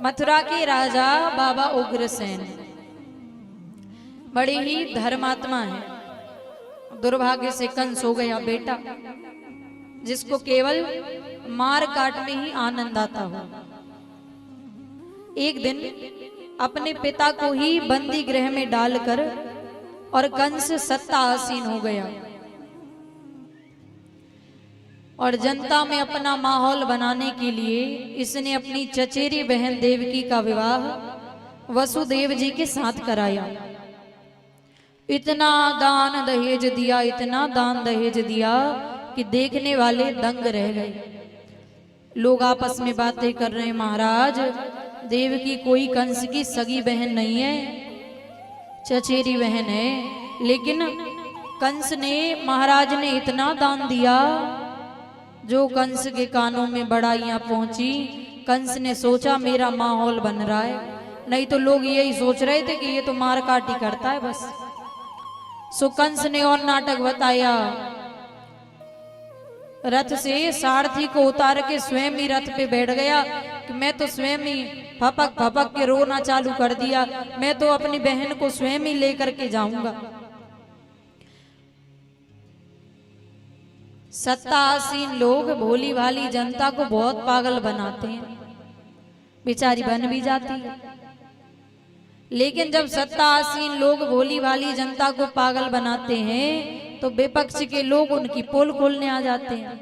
मथुरा के राजा बाबा उग्रसेन बड़े ही धर्मात्मा हैं। दुर्भाग्य से कंस हो गया बेटा, जिसको केवल मार काट में ही आनंद आता हो। एक दिन अपने पिता को ही बंदी गृह में डालकर और कंस सत्ता आसीन हो गया और जनता में अपना माहौल बनाने के लिए इसने अपनी चचेरी बहन देवकी का विवाह वसुदेव जी के साथ कराया। इतना दान दहेज दिया, इतना दान दहेज दिया कि देखने वाले दंग रह गए। लोग आपस में बातें कर रहे हैं, महाराज देवकी कोई कंस की सगी बहन नहीं है, चचेरी बहन है, लेकिन कंस ने, महाराज ने इतना दान दिया जो कंस के कानों में बड़ाइयां पहुंची। कंस ने सोचा मेरा माहौल बन रहा है, नहीं तो लोग यही सोच रहे थे कि ये तो मार काट ही करता है बस। सो कंस ने और नाटक बताया, रथ से सारथी को उतार के स्वयं ही रथ पे बैठ गया कि मैं तो स्वयं ही फपक फपक के रोना चालू कर दिया, मैं तो अपनी बहन को स्वयं ही लेकर के जाऊंगा। सत्तासीन लोग भोली भाली जनता को बहुत पागल बनाते हैं, बेचारी बन भी जाती है। लेकिन जब सत्तासीन लोग भोली भाली जनता को पागल बनाते हैं तो विपक्ष के लोग उनकी पोल खोलने आ जाते हैं।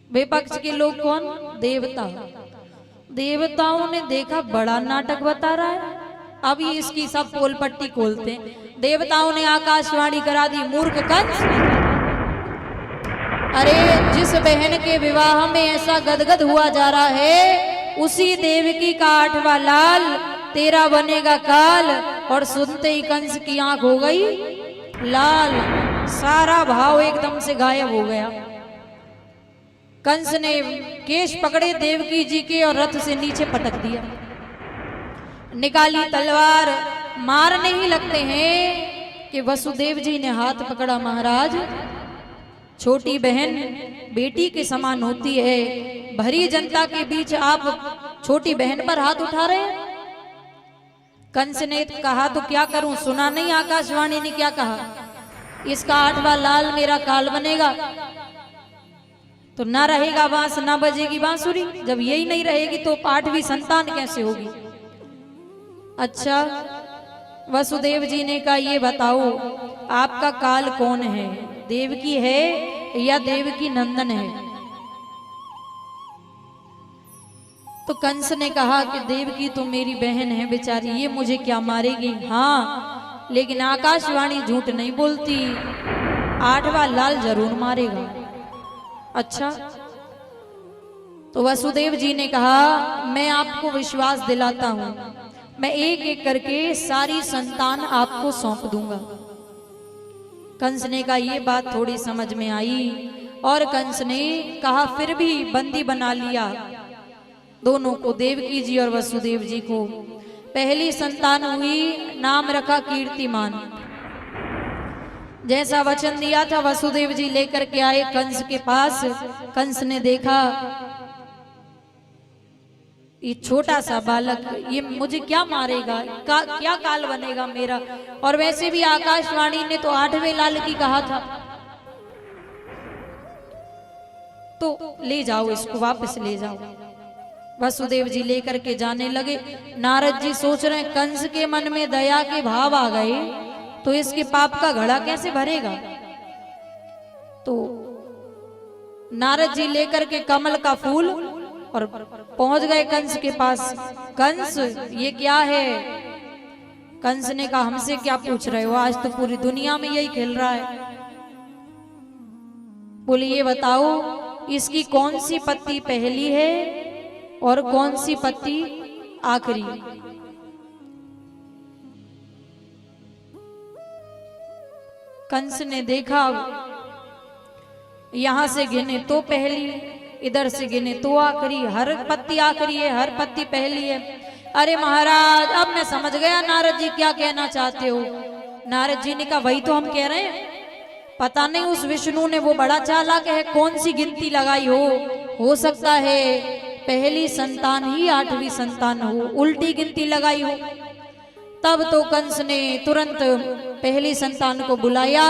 विपक्ष के लोग कौन? देवता। देवताओं ने देखा बड़ा नाटक बता रहा है, अब ये इसकी सब पोल पट्टी खोलते हैं। देवताओं ने आकाशवाणी करा दी, मूर्ख कंस, अरे जिस बहन के विवाह में ऐसा गदगद हुआ जा रहा है उसी देवकी का 8वां लाल तेरा बनेगा काल। और सुनते ही कंस की आंख हो गई लाल, सारा भाव एकदम से गायब हो गया। कंस ने केश पकड़े देवकी जी के और रथ से नीचे पटक दिया, निकाली तलवार, मारने ही लगते हैं कि वसुदेव जी ने हाथ पकड़ा, महाराज छोटी बहन बेटी के समान होती है, भरी जनता के बीच आप छोटी बहन पर हाथ उठा रहे हैं। कंस ने कहा तो क्या करूं, सुना नहीं आकाशवाणी ने क्या कहा, इसका 8वां लाल मेरा काल बनेगा। तो ना रहेगा बांस ना बजेगी बांसुरी, जब यही नहीं रहेगी तो 8वीं संतान कैसे होगी। अच्छा, वसुदेव जी ने कहा ये बताओ आपका काल कौन है, देवकी है या देवकी नंदन है? तो कंस ने कहा कि देवकी तो मेरी बहन है बेचारी, ये मुझे क्या मारेगी। हाँ, लेकिन आकाशवाणी झूठ नहीं बोलती, 8वां लाल जरूर मारेगा। अच्छा, तो वसुदेव जी ने कहा मैं आपको विश्वास दिलाता हूं, मैं एक एक करके सारी संतान आपको सौंप दूंगा। कंस ने कहा ये बात थोड़ी समझ में आई और कंस ने कहा फिर भी बंदी बना लिया दोनों को, देवकी जी और वसुदेव जी को। पहली संतान हुई, नाम रखा कीर्तिमान। जैसा वचन दिया था वसुदेव जी लेकर के आए कंस के पास। कंस ने देखा ये छोटा सा बालक, ये मुझे क्या मारेगा, क्या काल बनेगा मेरा। और वैसे भी आकाशवाणी ने तो 8वें लाल की कहा था, तो ले जाओ इसको, वापस ले जाओ। वसुदेव जी लेकर के जाने लगे। नारद जी सोच रहे हैं कंस के मन में दया के भाव आ गए तो इसके पाप का घड़ा कैसे भरेगा। तो नारद जी लेकर के कमल का फूल और पहुंच गए कंस के पास। कंस ये क्या है? कंस ने कहा हमसे क्या पूछ रहे हो, आज तो पूरी दुनिया में यही खेल रहा है। बोले ये बताओ इसकी कौन सी पत्ती पहली है और कौन सी पत्ती आखिरी। कंस ने देखा, यहां से गिने तो पहली, इधर से गिने तो आखिरी, हर पत्ती आखिरी है, हर पत्ती पहली है। अरे महाराज अब मैं समझ गया नारद जी क्या कहना चाहते हो। नारद जी ने कहा वही तो हम कह रहे हैं, पता नहीं उस विष्णु ने वो बड़ा चालाक है, कौन सी गिनती लगाई हो सकता है पहली संतान ही 8वीं संतान हो, उल्टी गिनती लगाई हो। तब तो कंस ने तुरंत पहली संतान को बुलाया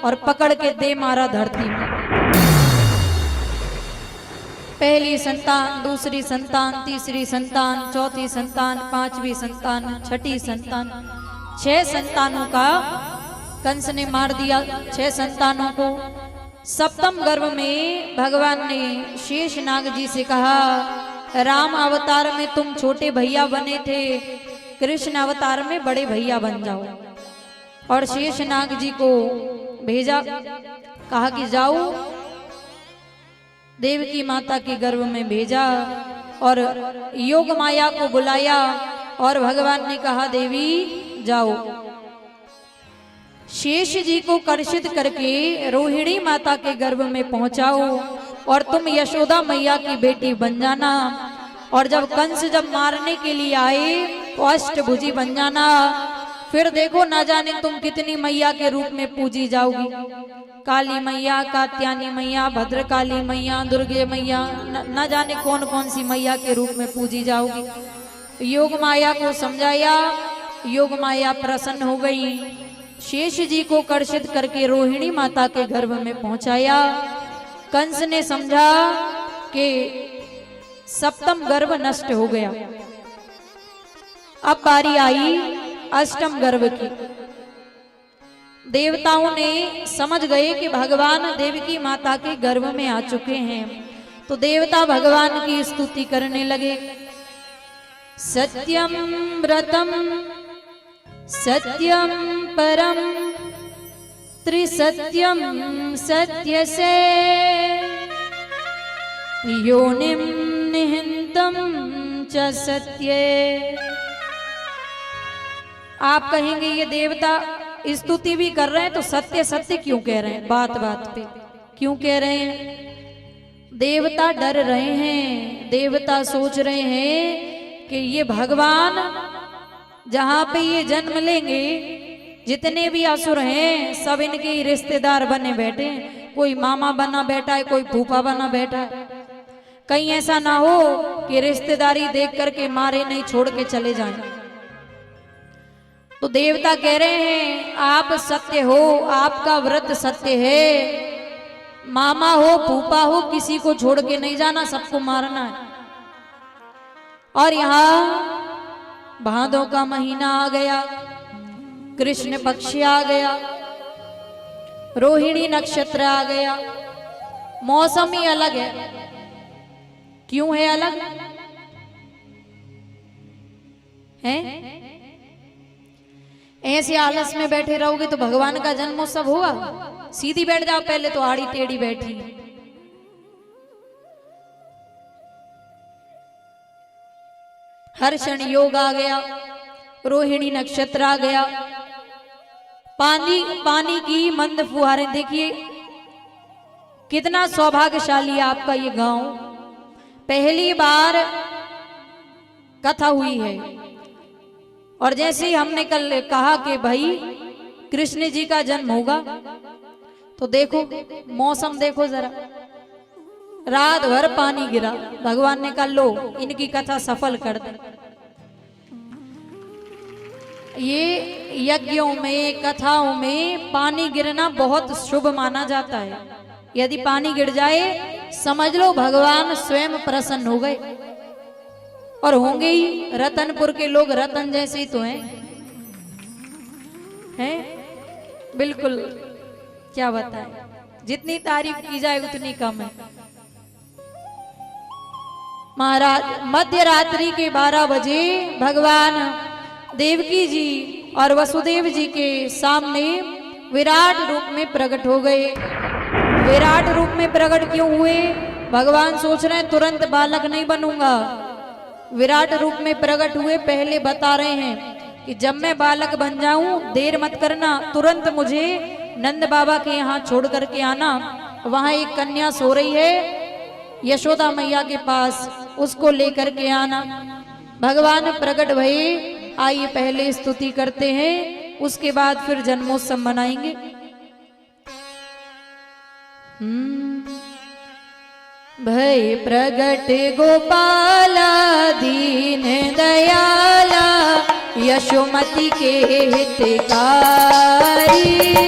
और पकड़ के दे मारा धरती में। पहली संतान, दूसरी संतान, तीसरी संतान, चौथी संतान, 5वीं संतान, 6ठी संतान, 6 संतानों का कंस ने मार दिया, 6 संतानों को। सप्तम गर्भ में भगवान ने शेष नाग जी से कहा, राम अवतार में तुम छोटे भैया बने थे, कृष्ण अवतार में बड़े भैया बन जाओ। और शेष नाग जी को भेजा, कहा कि जाओ, देवकी माता के गर्भ में भेजा और योग माया को बुलाया और भगवान ने कहा, देवी जाओ, शेष जी को कर्षित करके रोहिणी माता के गर्भ में पहुंचाओ और तुम यशोदा मैया की बेटी बन जाना। और जब कंस जब मारने के लिए आए तो अष्टभुजी बन जाना। फिर देखो ना जाने तुम कितनी मैया के रूप में पूजी जाओगी, काली मैया, कात्यायनी मैया, भद्रकाली मैया, दुर्गे मैया, न जाने कौन कौन सी मैया के रूप में पूजी जाओगी। योग माया को समझाया, योग माया प्रसन्न हो गई, शेष जी को कर्षित करके रोहिणी माता के गर्भ में पहुंचाया। कंस ने समझा कि सप्तम गर्भ नष्ट हो गया, अब बारी आई अष्टम गर्भ की। देवताओं ने समझ गए कि भगवान देवकी माता के गर्भ में आ चुके हैं, तो देवता भगवान की स्तुति करने लगे। सत्यम व्रतम सत्यम परम त्रिसत्यम सत्य से योनिम निहितम च सत्ये। आप कहेंगे ये देवता स्तुति भी कर रहे हैं तो सत्य सत्य क्यों कह रहे हैं, बात बात पे क्यों कह रहे हैं? देवता डर रहे हैं, देवता सोच रहे हैं कि ये भगवान जहां पे ये जन्म लेंगे, जितने भी असुर हैं सब इनके रिश्तेदार बने बैठे हैं, कोई मामा बना बैठा है, कोई फूफा बना बैठा है। कहीं ऐसा ना हो कि रिश्तेदारी देख करके मारे नहीं छोड़ के चले जाएं। तो देवता कह रहे हैं आप सत्य हो, आपका व्रत सत्य है, मामा हो फूफा हो किसी को छोड़ के नहीं जाना, सबको मारना है। और यहाँ भादों का महीना आ गया, कृष्ण पक्ष आ गया, रोहिणी नक्षत्र आ गया, मौसम ही अलग है। क्यों है अलग है? ऐसे आलस में बैठे रहोगे तो भगवान का जन्मोत्सव होगा? सीधी बैठ जाओ, पहले तो आड़ी टेढ़ी बैठी। हर्षण योग आ गया, रोहिणी नक्षत्र आ गया, पानी की मंद फुहारें। देखिए कितना सौभाग्यशाली आपका ये गांव, पहली बार कथा हुई है। और जैसे ही हमने कल कहा कि भाई कृष्ण जी का जन्म होगा, तो देखो मौसम देखो जरा, रात भर पानी गिरा। भगवान ने कहा लो इनकी कथा सफल कर दे। ये यज्ञों में कथाओं में पानी गिरना बहुत शुभ माना जाता है। यदि पानी गिर जाए समझ लो भगवान स्वयं प्रसन्न हो गए, और होंगे ही। रतनपुर के लोग रतन जैसे ही तो हैं बिल्कुल, क्या बताएं, जितनी तारीफ की जाए उतनी कम है। महाराज मध्य रात्रि के 12 बजे भगवान देवकी जी और वसुदेव जी के सामने विराट रूप में प्रकट हो गए। विराट रूप में प्रकट क्यों हुए? भगवान सोच रहे हैं तुरंत बालक नहीं बनूंगा, विराट रूप में प्रकट हुए। पहले बता रहे हैं कि जब मैं बालक बन जाऊं देर मत करना, तुरंत मुझे नंद बाबा के यहाँ छोड़ करके आना। वहां एक कन्या सो रही है यशोदा मैया के पास, उसको लेकर के आना। भगवान प्रकट भये। आइए पहले स्तुति करते हैं, उसके बाद फिर जन्मोत्सव मनाएंगे। भय प्रगट गोपाला दीन दयाला यशोमति के हितकारी।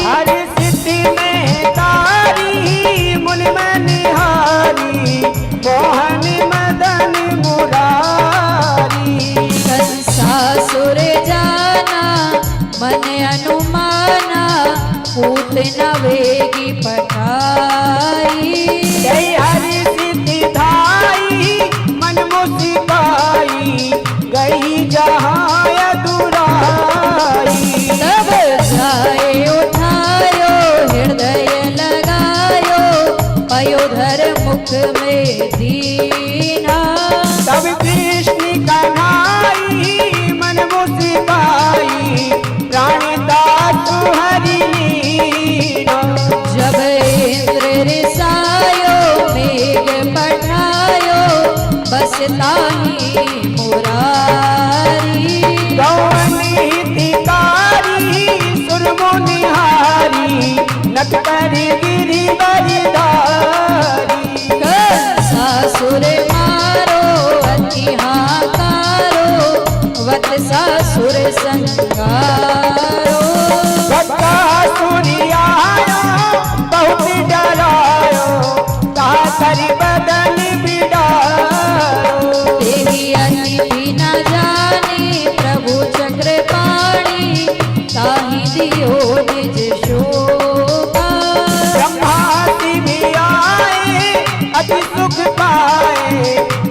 हर सिद्धि में तारी मुनि मनिहारी मोहन मदन मुरारी। कंसासुर जाना मन अनुमाना पूत न वेगी पठाई। जय हरि सिद्धि धाई मन मुस्काई गई जहाँ अधुराई। तब जाए उठायो हृदय लगायो पयोधर मुख में दीना। तब कृष्ण कन्हाई मन मुस्काई प्राणदास हरि लीना। जब इंद्र रिसायो मेघ पठायो बस ताही मुरारी। गौवन हितकारी सुरमुनिहारी नट पर गिरि बरिधारी। सासुर मारो अति हाकारो वत्सासुर संगारो। बकासुरी आयो बहुत डरायो कहा करि बदन बिडारो। तेरी अति भी न जाने प्रभु चक्रपाणी ताहि दियो निज शोभा। ब्रह्मादि भी आए अति सुख पाए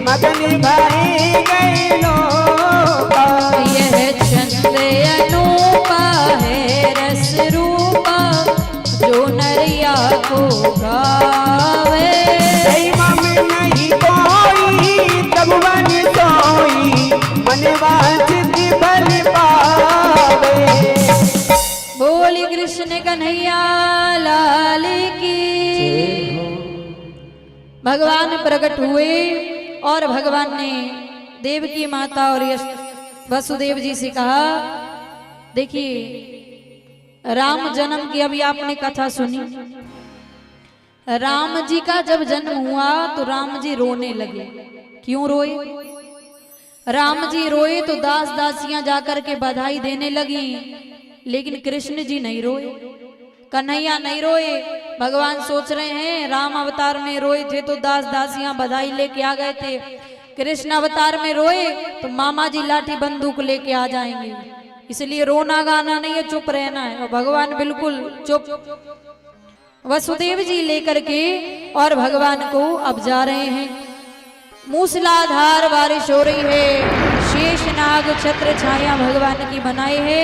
मगन भरे गए लोका। यह चंद्र अनूपा है रस रूपा जो नरिया को गावे। जय मम नहीं कोई तब मन सोई मन वांछित फल पावे। बोली कृष्ण कन्हैया लाल की। भगवान प्रकट हुए और भगवान ने देवकी माता और वसुदेव जी से कहा, देखिए राम जन्म की अभी आपने कथा सुनी। राम जी का जब जन्म हुआ तो राम जी रोने लगे। क्यों रोए? राम जी रोए तो दास दासियां जाकर के बधाई देने लगी, लेकिन कृष्ण जी नहीं रोए, कन्हैया नहीं रोए। भगवान सोच रहे हैं राम अवतार में रोए थे तो दास दासियां बधाई लेके आ गए थे, कृष्ण अवतार में रोए तो मामा जी लाठी बंदूक लेके आ जाएंगे, इसलिए रोना गाना नहीं है, चुप रहना है। और भगवान बिल्कुल चुप। वसुदेव जी लेकर के और भगवान को अब जा रहे हैं। मूसलाधार बारिश हो रही है, शेष नाग छत्र छाया भगवान की बनाए है।